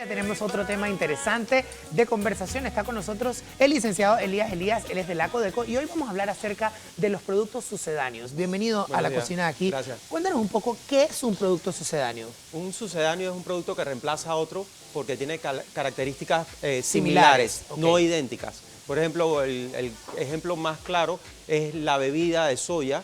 Ya tenemos otro tema interesante de conversación. Está con nosotros el licenciado Elías Elías, él es de la Codeco y hoy vamos a hablar acerca de los productos sucedáneos. Bienvenido a la cocina de aquí. Gracias. Cuéntanos un poco, ¿qué es un producto sucedáneo? Un sucedáneo es un producto que reemplaza a otro porque tiene características similares, ok. no idénticas. Por ejemplo, el ejemplo más claro es la bebida de soya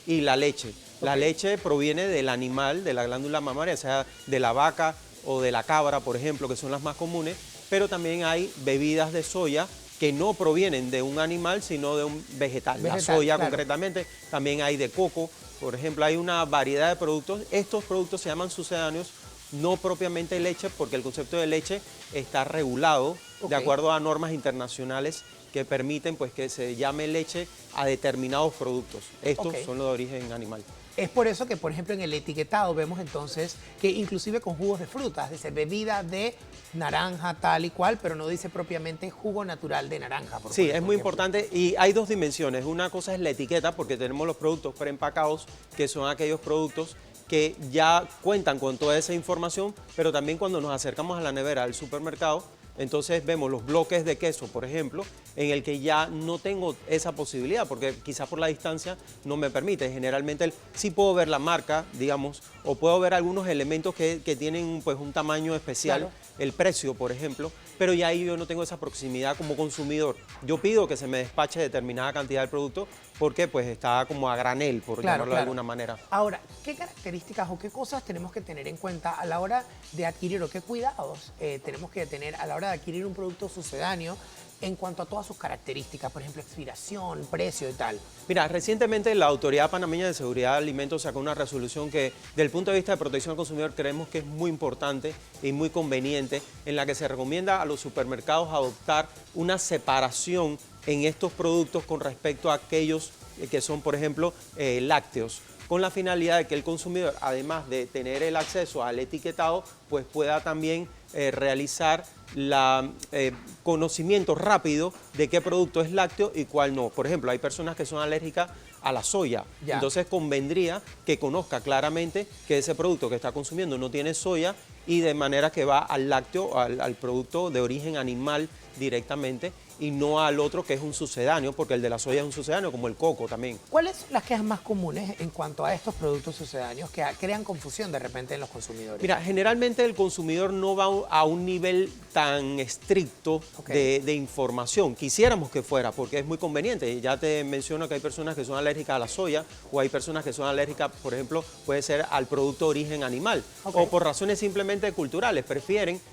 y la leche. La leche proviene del animal, de la glándula mamaria, sea de la vaca o de la cabra, por ejemplo, que son las más comunes, pero también hay bebidas de soya que no provienen de un animal, sino de un vegetal. La soya, claro, concretamente, también hay de coco, por ejemplo, hay una variedad de productos. Estos productos se llaman sucedáneos, no propiamente leche, porque el concepto de leche está regulado de acuerdo a normas internacionales que permiten pues, que se llame leche a determinados productos. Estos son los de origen animal. Es por eso que, por ejemplo, en el etiquetado vemos entonces que inclusive con jugos de frutas, dice bebida de naranja tal y cual, pero no dice propiamente jugo natural de naranja. Sí, es muy importante y hay dos dimensiones. Una cosa es la etiqueta, porque tenemos los productos preempacados, que son aquellos productos que ya cuentan con toda esa información, pero también cuando nos acercamos a la nevera del supermercado, entonces vemos los bloques de queso, por ejemplo, en el que ya no tengo esa posibilidad, porque quizás por la distancia no me permite. Generalmente sí puedo ver la marca, digamos, o puedo ver algunos elementos que tienen pues, un tamaño especial, claro, el precio, por ejemplo, pero ya ahí yo no tengo esa proximidad como consumidor. Yo pido que se me despache determinada cantidad de producto porque pues está como a granel, por llamarlo de alguna manera. Ahora, ¿qué características o qué cosas tenemos que tener en cuenta a la hora de adquirir o qué cuidados tenemos que tener a la hora de adquirir un producto sucedáneo en cuanto a todas sus características, por ejemplo, expiración, precio y tal? Mira, recientemente la Autoridad Panameña de Seguridad de Alimentos sacó una resolución que, desde el punto de vista de protección al consumidor, creemos que es muy importante y muy conveniente, en la que se recomienda a los supermercados adoptar una separación en estos productos con respecto a aquellos que son, por ejemplo, lácteos, con la finalidad de que el consumidor, además de tener el acceso al etiquetado, pues pueda también realizar el conocimiento rápido de qué producto es lácteo y cuál no. Por ejemplo, hay personas que son alérgicas a la soya, entonces convendría que conozca claramente que ese producto que está consumiendo no tiene soya y de manera que va al lácteo, al producto de origen animal directamente, y no al otro que es un sucedáneo, porque el de la soya es un sucedáneo, como el coco también. ¿Cuáles son las quejas más comunes en cuanto a estos productos sucedáneos que crean confusión de repente en los consumidores? Mira, generalmente el consumidor no va a un nivel tan estricto de información. Quisiéramos que fuera, porque es muy conveniente. Ya te menciono que hay personas que son alérgicas a la soya, o hay personas que son alérgicas, por ejemplo, puede ser al producto de origen animal, o por razones simplemente culturales,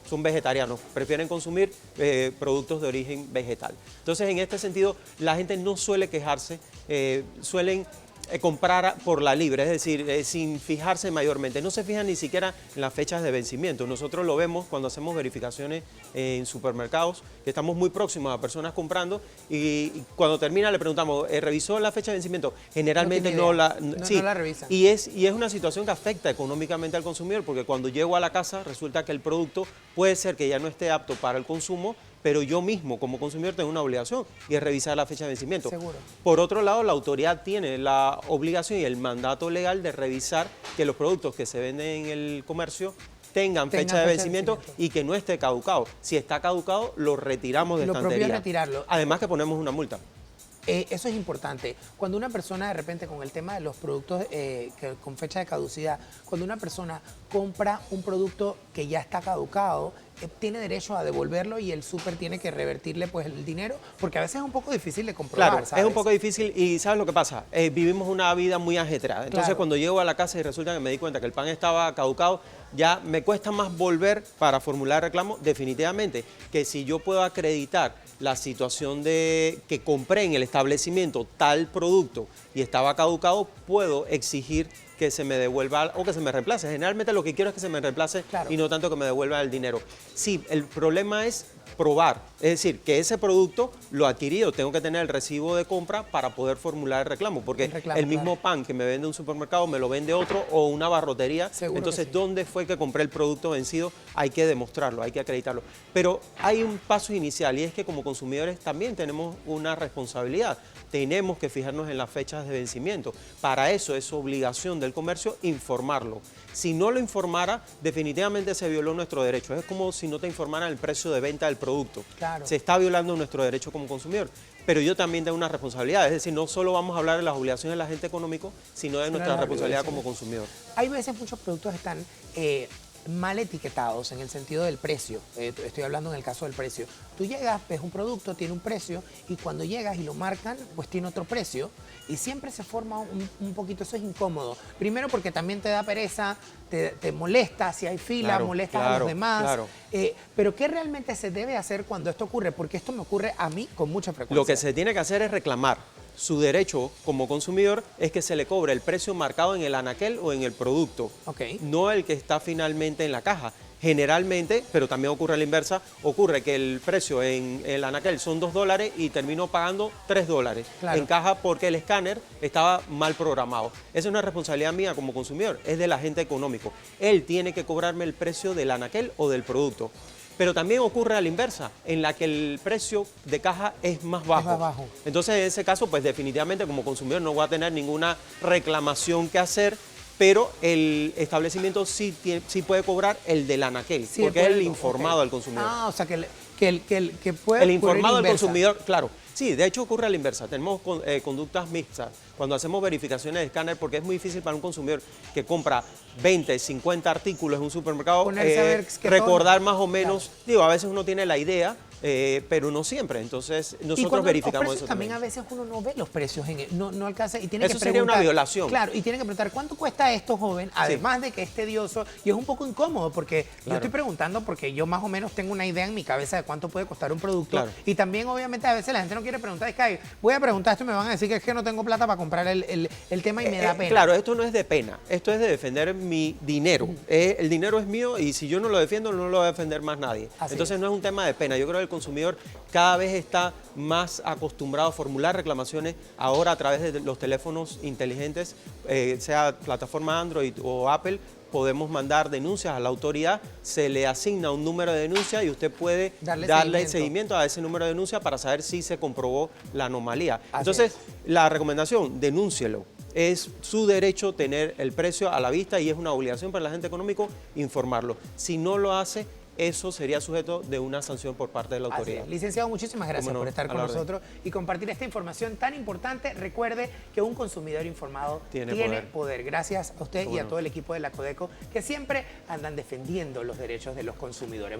son vegetarianos, prefieren consumir productos de origen vegetal. Entonces, en este sentido, la gente no suele quejarse, suelen comprar por la libre, es decir, sin fijarse mayormente. No se fijan ni siquiera en las fechas de vencimiento. Nosotros lo vemos cuando hacemos verificaciones en supermercados, que estamos muy próximos a personas comprando y cuando termina le preguntamos, ¿revisó la fecha de vencimiento? Generalmente no la revisan. Y es una situación que afecta económicamente al consumidor, porque cuando llego a la casa resulta que el producto puede ser que ya no esté apto para el consumo, pero yo mismo como consumidor tengo una obligación y es revisar la fecha de vencimiento. Seguro. Por otro lado, la autoridad tiene la obligación y el mandato legal de revisar que los productos que se venden en el comercio tengan fecha de vencimiento y que no esté caducado. Si está caducado, lo retiramos de estantería. Lo propio es retirarlo. Además que ponemos una multa. Eso es importante. Cuando una persona de repente con el tema de los productos con fecha de caducidad, cuando una persona compra un producto que ya está caducado, tiene derecho a devolverlo y el súper tiene que revertirle pues el dinero, porque a veces es un poco difícil de comprobar. Claro, ¿sabes? Es un poco difícil y ¿sabes lo que pasa? Vivimos una vida muy ajetreada. Entonces cuando llego a la casa y resulta que me di cuenta que el pan estaba caducado, ya me cuesta más volver para formular reclamo. Definitivamente que si yo puedo acreditar la situación de que compré en el establecimiento tal producto y estaba caducado, puedo exigir que se me devuelva o que se me reemplace. Generalmente lo que quiero es que se me reemplace y no tanto que me devuelva el dinero. Sí, el problema es probar. Es decir, que ese producto lo adquirido, tengo que tener el recibo de compra para poder formular el reclamo, porque el mismo pan que me vende un supermercado me lo vende otro o una barrotería. Seguro. Entonces, sí. ¿dónde fue que compré el producto vencido? Hay que demostrarlo, hay que acreditarlo. Pero hay un paso inicial y es que como consumidores también tenemos una responsabilidad. Tenemos que fijarnos en las fechas de vencimiento. Para eso es obligación del comercio informarlo. Si no lo informara, definitivamente se violó nuestro derecho. Es como si no te informaran el precio de venta del producto. Claro. Se está violando nuestro derecho como consumidor. Pero yo también tengo una responsabilidad. Es decir, no solo vamos a hablar de las obligaciones del agente económico, sino de nuestra responsabilidad como consumidor. Hay veces muchos productos están mal etiquetados en el sentido del precio. Estoy hablando en el caso del precio. Tú llegas, ves un producto, tiene un precio, y cuando llegas y lo marcan, pues tiene otro precio. Y siempre se forma un poquito, eso es incómodo. Primero porque también te da pereza, te molesta si hay fila, Claro, molestas a claro, los demás. claro. Pero ¿qué realmente se debe hacer cuando esto ocurre? Porque esto me ocurre a mí con mucha frecuencia. Lo que se tiene que hacer es reclamar. Su derecho como consumidor es que se le cobre el precio marcado en el anaquel o en el producto, no el que está finalmente en la caja. Generalmente, pero también ocurre a la inversa, ocurre que el precio en el anaquel son $2 y termino pagando $3 en caja porque el escáner estaba mal programado. Esa es una responsabilidad mía como consumidor, es del agente económico. Él tiene que cobrarme el precio del anaquel o del producto. Pero también ocurre a la inversa, en la que el precio de caja es más bajo. Es más bajo. Entonces, en ese caso, pues definitivamente como consumidor no voy a tener ninguna reclamación que hacer, pero el establecimiento sí puede cobrar el del anaquel, Sí, porque es el informado al consumidor. Ah, o sea, que puede El informado al inversa. consumidor, claro. Sí, de hecho ocurre a la inversa. Tenemos conductas mixtas. Cuando hacemos verificaciones de escáner, porque es muy difícil para un consumidor que compra 20, 50 artículos en un supermercado, Ponerse a ver que recordar todo- más o menos, digo, a veces uno tiene la idea, pero no siempre. Entonces, Y nosotros cuando verificamos los precios eso también. también. A veces uno no ve los precios, no alcanza y tiene Eso que sería preguntar. una violación. Claro, y tiene que preguntar cuánto cuesta esto, joven, además de que es tedioso y es un poco incómodo porque yo estoy preguntando porque yo más o menos tengo una idea en mi cabeza de cuánto puede costar un producto. Claro. Y también obviamente a veces la gente no quiere preguntar, es que "Ay, voy a preguntar esto y me van a decir que es que no tengo plata para comprar el tema y me da pena". Claro, esto no es de pena, esto es de defender mi dinero. El dinero es mío y si yo no lo defiendo, no lo va a defender más nadie. Así Entonces es. no es un tema de pena. Yo creo que el consumidor cada vez está más acostumbrado a formular reclamaciones ahora a través de los teléfonos inteligentes, sea plataforma Android o Apple. Podemos mandar denuncias a la autoridad, se le asigna un número de denuncia y usted puede darle seguimiento a ese número de denuncia para saber si se comprobó la anomalía. Entonces, la recomendación, denúncielo. Es su derecho tener el precio a la vista y es una obligación para el agente económico informarlo. Si no lo hace, eso sería sujeto de una sanción por parte de la autoridad. Licenciado, muchísimas gracias por estar con nosotros y compartir esta información tan importante. Recuerde que un consumidor informado tiene poder. Gracias a usted y a todo el equipo de la Codeco que siempre andan defendiendo los derechos de los consumidores.